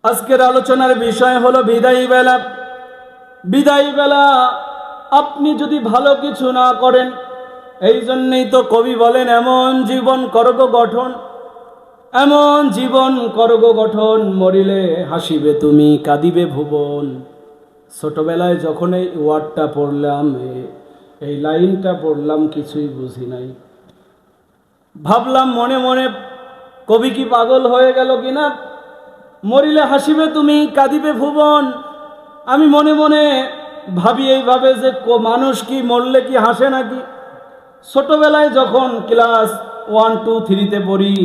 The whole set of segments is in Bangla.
আজকের আলোচনার বিষয় হলো বিদায়ী বেলা। বিদায়ী বেলা আপনি যদি ভালো কিছু না করেন, এই জন্যই তো কবি বলেন, এমন জীবন করগ গঠন, এমন জীবন করগ গঠন, মরিলে হাসিবে তুমি কাঁদিবে ভুবন। ছোটবেলায় যখন এই ওয়ার্ডটা পড়লাম, এই লাইনটা পড়লাম, কিছুই বুঝি নাই। ভাবলাম মনে মনে, কবি কি পাগল হয়ে গেল কিনা? মরিলে হাসিবে তুমি কাঁদিবে ভুবন। আমি মনে মনে ভাবি এইভাবে যে মানুষ কি মরলে কি হাসে নাকি? ছোটবেলায় যখন ক্লাস 1, 2, 3-তে পড়ি,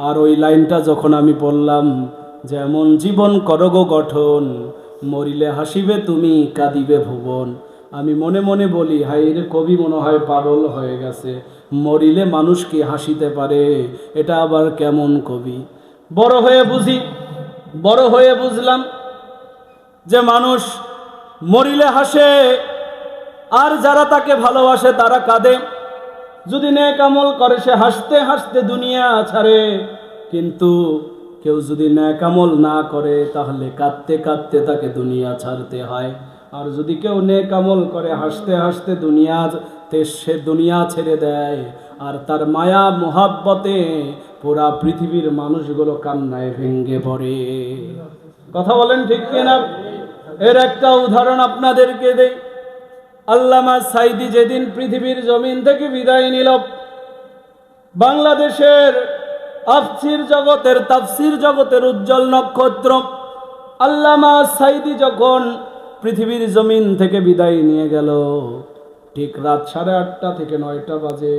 আর ওই লাইনটা যখন আমি পড়লাম, যেমন জীবন করগ গঠন, মরিলে হাসিবে তুমি কাঁদিবে ভুবন, আমি মনে মনে বলি, হাই রে, কবি মনে হয় পাগল হয়ে গেছে। মরিলে মানুষ কি হাসিতে পারে? এটা আবার কেমন কবি? বড় হয়ে বুঝলাম যে মানুষ মরিলে হাসে, আর যারা তাকে ভালোবাসে তারা কাঁদে। যদি নেক আমল করে সে হাসতে হাসতে দুনিয়া ছাড়ে, কিন্তু কেউ যদি নেক আমল না করে তাহলে কাঁদতে কাঁদতে তাকে দুনিয়া ছাড়তে হয়। আর যদি কেউ নেক আমল করে হাসতে হাসতে সে দুনিয়া ছেড়ে দেয়, আর তার মায়া মোহাব্বতে পুরা পৃথিবীর মানুষগুলো কান্নায় ভেঙ্গে পড়ে। কথা বলেন ঠিক কিনা? এর একটা উদাহরণ আপনাদেরকে দেই। আল্লামা সাঈদী যেদিন পৃথিবীর জমিন থেকে বিদায় নিল, বাংলাদেশের তাফসির জগতের উজ্জ্বল নক্ষত্র আল্লামা সাঈদী যখন পৃথিবীর জমিন থেকে বিদায় নিয়ে গেল, ঠিক রাত 8:30 থেকে 9টা বাজে।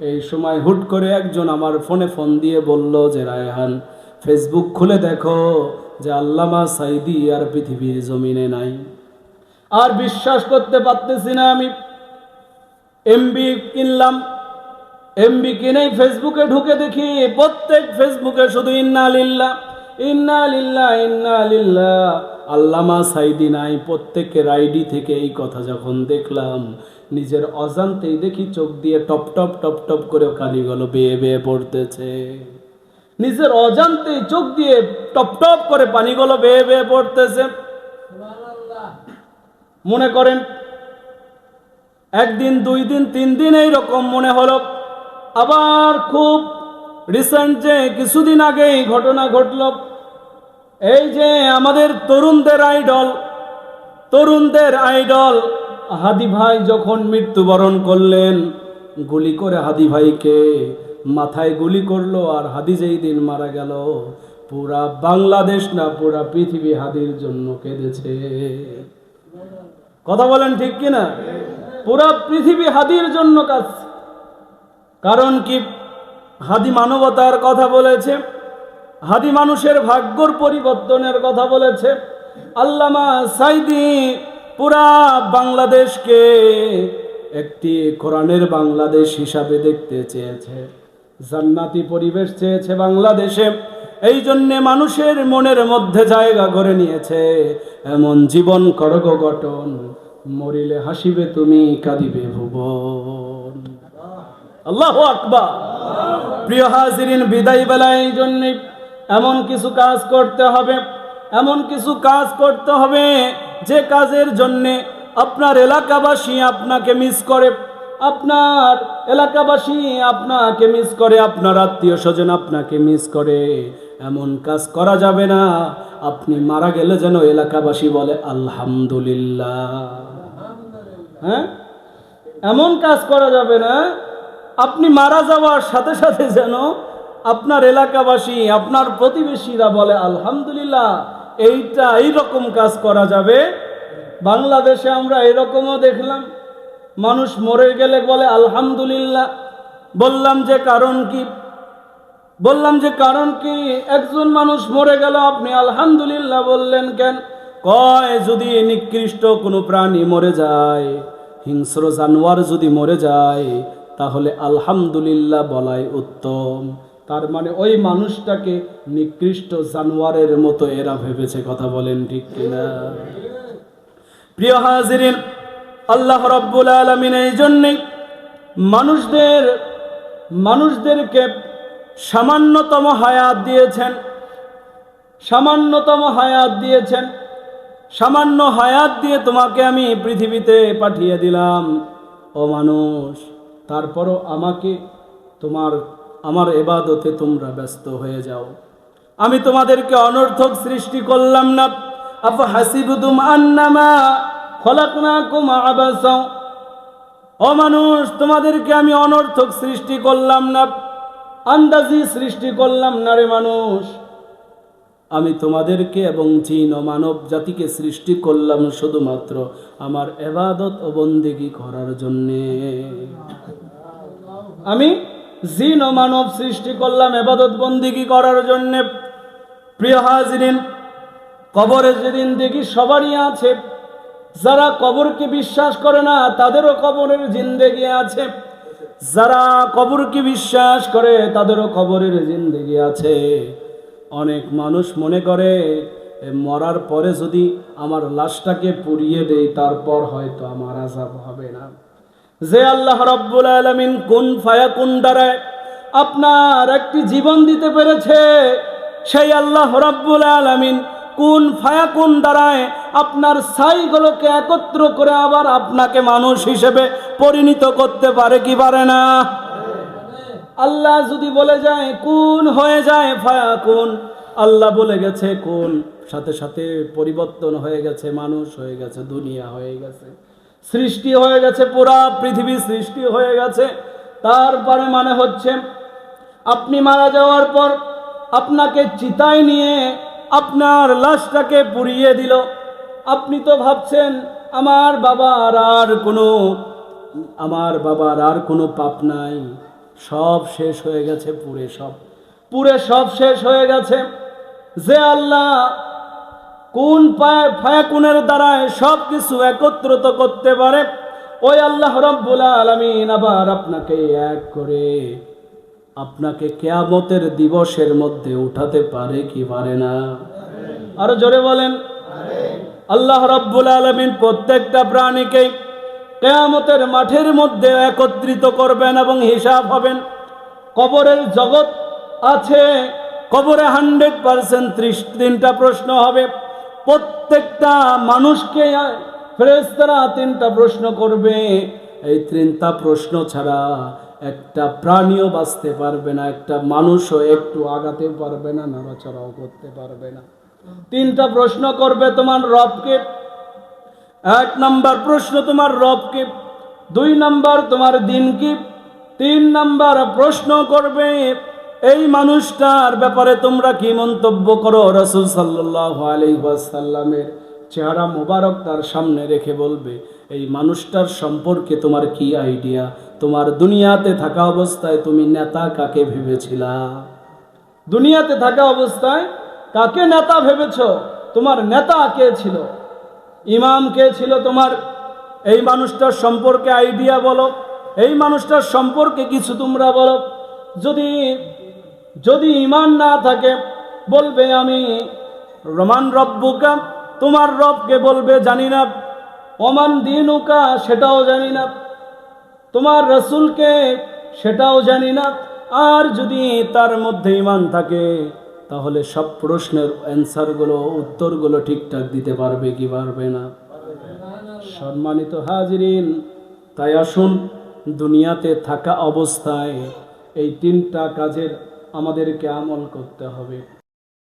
এই সময় হুট করে একজন আমার ফোন দিয়ে বলল যে, রায়হান, ফেসবুক খুলে দেখো যে আল্লামা সাঈদী আর পৃথিবীর জমিনে নাই। আর বিশ্বাস করতে পারতেছি না। আমি এমবি কিনলাম, এমবি কিনেই ফেসবুকে ঢুকে দেখি প্রত্যেক ফেসবুকে শুধু ইন্না লিল্লাহ ইন্না লিল্লাহ ইন্না লিল্লাহ, আল্লামা সাঈদী নাই। প্রত্যেকের আইডি থেকে এই কথা যখন দেখলাম, নিজের অজান্তেই দেখি চোখ দিয়ে টপ টপ টপ টপ করে কালিগুলো বেয়ে বেয়ে পড়তেছে। নিজের অজান্তেই চোখ দিয়ে টপ টপ করে পানিগুলো বেয়ে বেয়ে পড়তেছে। মনে করেন একদিন, 2 দিন, 3 দিন এইরকম মনে হলো। আবার খুব রিসেন্ট যে কিছুদিন আগেই ঘটনা ঘটল, এই যে আমাদের তরুণদের আইডল হাদী ভাই যখন মৃত্যুবরণ করলেন, গুলি করে হাদী ভাইকে মাথায় গুলি করলো, আর হাদী যেই দিন মারা গেল, পুরা বাংলাদেশ না পুরা পৃথিবী হাদীর জন্য কেঁদেছে। কথা বলেন ঠিক কিনা? পুরা পৃথিবী হাদীর জন্য কাঁদছে। কারণ কি? হাদী মানবতার কথা বলেছে, হাদী মানুষের ভাগ্যর পরিবর্তনের কথা বলেছে। আল্লামা সাঈদী পুরা বাংলাদেশকে একটি কোরআনের বাংলাদেশ হিসাবে দেখতে চেয়েছে, জান্নাতি পরিবেশ চেয়েছে বাংলাদেশে। এই জন্যে মানুষের মনের মধ্যে জায়গা করে নিয়েছে, এমন জীবন করগ গঠন, মরিলে হাসিবে তুমি কাঁদিবে ভুবন। আল্লাহু আকবার। প্রিয় হাজিরিন, বিদায় বেলায় এই জন্যে এমন কিছু কাজ করতে হবে, যে কাজের জন্যে আপনার এলাকাবাসী আপনাকে মিস করে, আপনার আত্মীয় স্বজন আপনাকে মিস করে। এমন কাজ করা যাবে না আপনি মারা গেলে যেন এলাকাবাসী বলে আলহামদুলিল্লাহ। হ্যাঁ, এমন কাজ করা যাবে না আপনি মারা যাওয়ার সাথে সাথে যেন আপনার এলাকাবাসী, আপনার প্রতিবেশীরা বলে আলহামদুলিল্লাহ। এইরকম কাজ করা যাবে। বাংলাদেশে আমরা এরকমও দেখলাম, মানুষ মরে গেলে বলে আলহামদুলিল্লাহ। বললাম যে কারণ কি? একজন মানুষ মরে গেল, আপনি আলহামদুলিল্লাহ বললেন কেন? কয়, যদি নিকৃষ্ট কোনো প্রাণী মরে যায়, হিংস্র জানোয়ার যদি মরে যায়, তাহলে আলহামদুলিল্লাহ বলাই উত্তম। তার মানে ওই মানুষটাকে নিকৃষ্ট জানোয়ারের মতো এরা ভেবেছে। কথা বলেন ঠিক কিনা? প্রিয় হাজিরিন, আল্লাহ রাব্বুল আলামিন এই জন্যই মানুষদেরকে সামান্যতম হায়াত দিয়েছেন, সামান্যতম হায়াত দিয়েছেন, সামান্য হায়াত দিয়ে তোমাকে আমি পৃথিবীতে পাঠিয়ে দিলাম ও মানুষ, তারপরও আমাকে আমার ইবাদতে তোমরা ব্যস্ত হয়ে যাও। আমি তোমাদেরকে অনর্থক সৃষ্টি করলাম না। আফা হাসিবতুম আন্নামা খলাকনাকুম আবাসা, ও মানুষ তোমাদেরকে আমি অনর্থক সৃষ্টি করলাম না, আন্দাজি সৃষ্টি করলাম না রে মানুষ। আমি তোমাদেরকে এবং জিন ও মানব জাতিকে সৃষ্টি করলাম শুধুমাত্র আমার ইবাদত ও বন্দেগী করার জন্যে। আমি জিন ও মানব সৃষ্টি করলাম ইবাদত বন্দেগী করার জন্যে। প্রিয় হাজিরিন, কবরে যেদিন দেখি সবারই আছে, যারা কবরকে বিশ্বাস করে না তাদেরও কবরের জিন্দেগি আছে, যারা কবরকে বিশ্বাস করে তাদেরও কবরের জিন্দেগি আছে। অনেক মানুষ মনে করে মরার পরে যদি আমার লাশটাকে পুড়িয়ে দেই তারপর হয়তো আমার আযাব হবে না। যে আল্লাহ রাব্বুল আলামিন কুন ফায়াকুন দ্বারা আপনার একটি জীবন দিতে পেরেছে, সেই আল্লাহ রাব্বুল আলামিন কুন ফায়াকুন দ্বারায় আপনার ছাইগুলোকে একত্র করে আবার আপনাকে মানুষ হিসেবে পরিণত করতে পারে কি পারে না? আল্লাহ যদি বলে যায় কুন, হয়ে যায় ফায়াকুন। আল্লাহ বলে গেছে কুন, সাথে সাথে পরিবর্তন হয়ে গেছে, মানুষ হয়ে গেছে, দুনিয়া হয়ে গেছে, সৃষ্টি হয়ে গেছে, পুরা পৃথিবী সৃষ্টি হয়ে গেছে। তারপরে মানে হচ্ছে আপনি মারা যাওয়ার পর আপনাকে চিতায় নিয়ে আপনার লাশটাকে পুড়িয়ে দিল। আপনি তো ভাবছেন আমার বাবার আর কোনো পাপ নাই, সব শেষ হয়ে গেছে, পুরে সব শেষ হয়ে গেছে। যে আল্লাহ কোন ফায়াকুনের দ্বারায় সব কিছু একত্রিত করতে পারে, ওই আল্লাহ রাব্বুল আলামিন আবার আপনাকে এক করে আপনাকে কিয়ামতের দিবসের মধ্যে উঠাতে পারে কি পারে না? আরো জোরে বলেন। আল্লাহ রাব্বুল আলামিন প্রত্যেকটা প্রাণীকে কিয়ামতের মাঠের মধ্যে একত্রিত করবেন এবং হিসাব হবেন। কবরের জগৎ আছে, কবরে 100% 33টা প্রশ্ন হবে। প্রত্যেকটা মানুষকে ফেরেশতারা 3টা প্রশ্ন করবে। এই 3টা প্রশ্ন ছাড়া একটা প্রাণীও বাঁচতে পারবে না, একটা মানুষও একটু আগাতে পারবে না, নড়াচড়াও করতে পারবে না। 3টা প্রশ্ন করবে তোমার রবকে। 1 নাম্বার প্রশ্ন তোমার রবকে, 2 নাম্বার তোমার দিন কি, 3 নাম্বার প্রশ্ন করবে এই মানুষটার ব্যাপারে তোমরা কি মন্তব্য করো। রাসূল সাল্লাল্লাহু আলাইহি ওয়াসাল্লামের চেহারা মোবারক তার সামনে রেখে বলবে এই মানুষটার সম্পর্কে তোমার কি আইডিয়া, তোমার দুনিয়াতে থাকা অবস্থায় তুমি নেতা কাকে ভেবেছিলা? দুনিয়াতে থাকা অবস্থায় কাকে নেতা ভেবেছ? তোমার নেতা কে ছিল? ইমাম কে ছিল তোমার? এই মানুষটার সম্পর্কে আইডিয়া বলো, এই মানুষটার সম্পর্কে কিছু তোমরা বলো। যদি ঈমান না থাকে বলবে আমি রমান রব্বুকা, তোমার রবকে বলবে জানি না। ওমান দিনুকা, সেটাও জানি না। তোমার রাসূলকে, সেটাও জানি না। আর যদি তার মধ্যে ঈমান থাকে তাহলে সব প্রশ্নের অ্যান্সারগুলো, উত্তরগুলো ঠিকঠাক দিতে পারবে কি পারবে না? সম্মানিত হাজিরিন, তাই আসুন দুনিয়াতে থাকা অবস্থায় এই 3টা কাজের আমাদেরকে আমল করতে হবে।